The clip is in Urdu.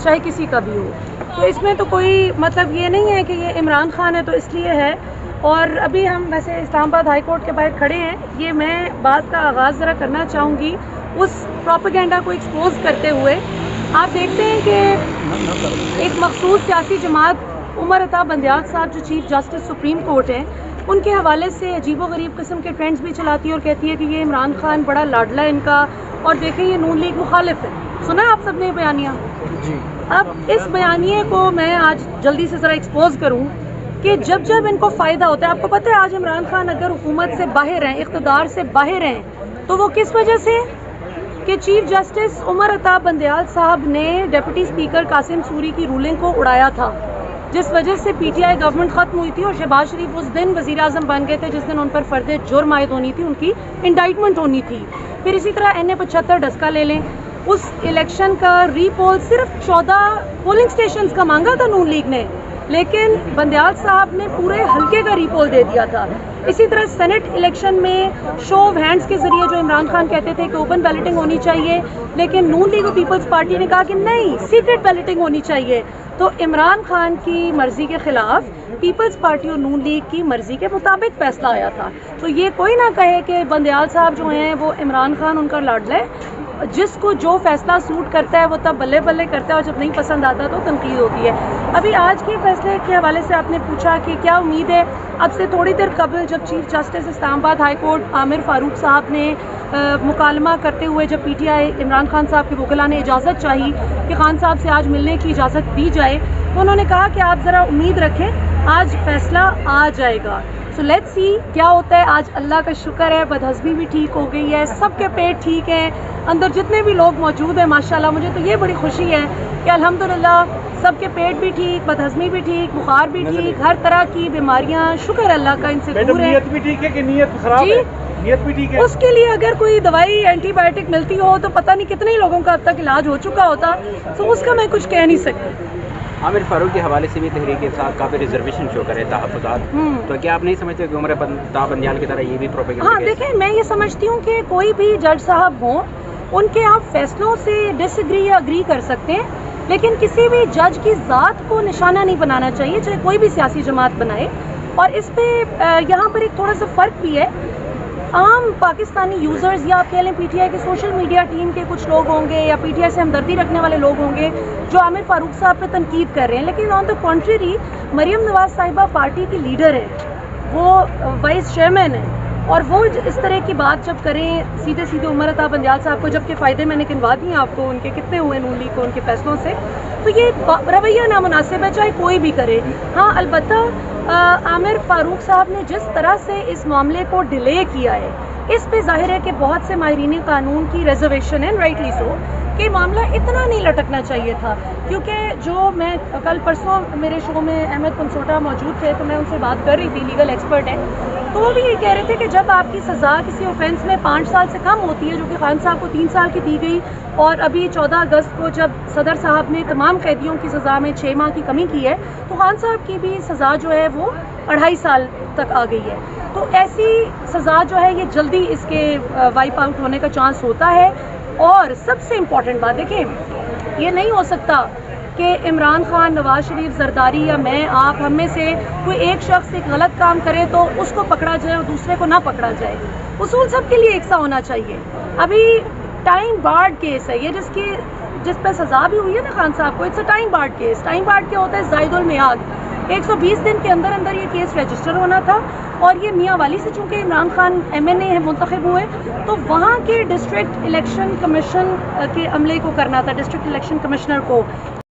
چاہے کسی کا بھی ہو. تو اس میں تو کوئی مطلب یہ نہیں ہے کہ یہ عمران خان ہے تو اس لیے ہے. اور ابھی ہم ویسے اسلام آباد ہائی کورٹ کے باہر کھڑے ہیں. یہ میں بات کا آغاز ذرا کرنا چاہوں گی اس پروپیگنڈا کو ایکسپوز کرتے ہوئے. آپ دیکھتے ہیں کہ ایک مخصوص سیاسی جماعت عمر عطا بندیال صاحب جو چیف جسٹس سپریم کورٹ ہیں ان کے حوالے سے عجیب و غریب قسم کے ٹرینڈز بھی چلاتی ہے اور کہتی ہے کہ یہ عمران خان بڑا لاڈلا ہے ان کا اور دیکھیں یہ نون لیگ مخالف ہے. سنا آپ سب نے بیانیہ؟ جی. اب اس بیانیے کو میں آج جلدی سے ذرا ایکسپوز کروں کہ جب جب ان کو فائدہ ہوتا ہے. آپ کو پتہ ہے آج عمران خان اگر حکومت سے باہر ہیں, اقتدار سے باہر ہیں, تو وہ کس وجہ سے کہ چیف جسٹس عمر عطا بندیال صاحب نے ڈپٹی اسپیکر قاسم سوری کی رولنگ کو اڑایا تھا, جس وجہ سے پی ٹی آئی گورنمنٹ ختم ہوئی تھی اور شہباز شریف اس دن وزیر اعظم بن گئے تھے جس دن ان پر فرد جرم عائد ہونی تھی, ان کی انڈائٹمنٹ ہونی تھی. پھر اسی طرح NA-75 ڈسکا لے لیں. اس الیکشن کا ری پول صرف 14 پولنگ اسٹیشنز کا مانگا تھا نون لیگ نے, لیکن بندیال صاحب نے پورے حلقے کا ری پول دے دیا تھا. اسی طرح سینٹ الیکشن میں شو آف ہینڈز کے ذریعے جو عمران خان کہتے تھے کہ اوپن بیلٹنگ ہونی چاہیے, لیکن نون لیگ اور پیپلز پارٹی نے کہا کہ نہیں, سیکرٹ بیلٹنگ ہونی چاہیے. تو عمران خان کی مرضی کے خلاف پیپلز پارٹی اور نون لیگ کی مرضی کے مطابق فیصلہ آیا تھا. تو یہ کوئی نہ کہے کہ بندیال صاحب جو ہیں وہ عمران خان ان کا لاڈلا ہے. جس کو جو فیصلہ سوٹ کرتا ہے وہ تب بلے بلے کرتا ہے اور جب نہیں پسند آتا تو تنقید ہوتی ہے. ابھی آج کے فیصلے کے حوالے سے آپ نے پوچھا کہ کیا امید ہے. اب سے تھوڑی دیر قبل جب چیف جسٹس اسلام آباد ہائی کورٹ عامر فاروق صاحب نے مکالمہ کرتے ہوئے جب P T I Imran Khan صاحب کے وکلاء نے اجازت چاہی کہ خان صاحب سے آج ملنے کی اجازت دی جائے, تو انہوں نے کہا کہ آپ ذرا امید رکھیں آج فیصلہ آ جائے گا. سو لیٹس سی کیا ہوتا ہے. آج اللہ کا شکر ہے بدہضمی بھی ٹھیک ہو گئی ہے, سب کے پیٹ ٹھیک ہیں, اندر جتنے بھی لوگ موجود ہیں ماشاءاللہ. مجھے تو یہ بڑی خوشی ہے کہ الحمدللہ سب کے پیٹ بھی ٹھیک, بدہضمی بھی ٹھیک, بخار بھی ٹھیک, ہر طرح کی بیماریاں شکر اللہ کا ان سے دور ہے. نیت بھی ٹھیک ہے کہ نیت خراب ہے؟ نیت بھی ٹھیک ہے. اس کے لیے اگر کوئی دوائی اینٹی بایوٹک ملتی ہو تو پتہ نہیں کتنے لوگوں کا اب تک علاج ہو چکا ہوتا. تو اس کا میں کچھ کہہ نہیں سکتی. عامر فاروق کے حوالے سے بھی تحریک انصاف کافی ریزرویشن شو کرے تحفظات, تو کیا آپ نہیں سمجھتے کہ عمر عطا بندیال کی طرح یہ بھی پروپیگنڈا؟ ہاں دیکھیں, میں یہ سمجھتی ہوں کہ کوئی بھی جج صاحب ہوں ان کے آپ فیصلوں سے ڈس ایگری یا اگری کر سکتے ہیں, لیکن کسی بھی جج کی ذات کو نشانہ نہیں بنانا چاہیے, چاہے کوئی بھی سیاسی جماعت بنائے. اور اس پہ یہاں پر ایک تھوڑا سا فرق بھی ہے. عام پاکستانی یوزرز یا آپ کہہ لیں پی ٹی آئی کے سوشل میڈیا ٹیم کے کچھ لوگ ہوں گے یا پی ٹی آئی سے ہمدردی رکھنے والے لوگ ہوں گے جو عامر فاروق صاحب پہ تنقید کر رہے ہیں, لیکن آن دا کنٹریری مریم نواز صاحبہ پارٹی کی لیڈر ہے, وہ وائس چیئرمین ہے, اور وہ اس طرح کی بات جب کریں سیدھے سیدھے عمر عطا بندیال صاحب کو, جب کہ فائدے میں نے گنوا دیے آپ کو ان کے کتنے ہوئے نون لیگ کو ان کے فیصلوں سے, تو یہ رویہ نامناسب ہے چاہے کوئی بھی کرے. ہاں البتہ عامر فاروق صاحب نے جس طرح سے اس معاملے کو ڈیلے کیا ہے, اس پہ ظاہر ہے کہ بہت سے ماہرین قانون کی ریزرویشن ہے, رائٹلی سو, کہ معاملہ اتنا نہیں لٹکنا چاہیے تھا. کیونکہ جو میں کل پرسوں میرے شو میں احمد پنسوٹا موجود تھے تو میں ان سے بات کر رہی تھی, لیگل ایکسپرٹ ہیں, تو وہ بھی یہ کہہ رہے تھے کہ جب آپ کی سزا کسی اوفینس میں 5 سال سے کم ہوتی ہے, جو کہ خان صاحب کو 3 سال کی دی گئی, اور ابھی 14 اگست کو جب صدر صاحب نے تمام قیدیوں کی سزا میں 6 ماہ کی کمی کی ہے, تو خان صاحب کی بھی سزا جو ہے وہ 2.5 سال تک آ گئی ہے. تو ایسی سزا جو ہے یہ جلدی اس کے وائپ آؤٹ ہونے کا چانس ہوتا ہے. اور سب سے امپورٹنٹ بات دیکھیں, یہ نہیں ہو سکتا کہ عمران خان, نواز شریف, زرداری یا میں, آپ, ہم میں سے کوئی ایک شخص ایک غلط کام کرے تو اس کو پکڑا جائے اور دوسرے کو نہ پکڑا جائے. اصول سب کے لیے ایک سا ہونا چاہیے. ابھی ٹائم بارڈ کیس ہے یہ, جس پہ سزا بھی ہوئی ہے نا خان صاحب کو, it's a time barred case. Time barred کیا ہوتا ہے؟ زائد المیعاد. 120 دن کے اندر اندر یہ کیس رجسٹر ہونا تھا, اور یہ میاں والی سے چونکہ عمران خان MNA منتخب ہوئے تو وہاں کے ڈسٹرکٹ الیکشن کمیشن کے عملے کو کرنا تھا, ڈسٹرکٹ الیکشن کمشنر کو.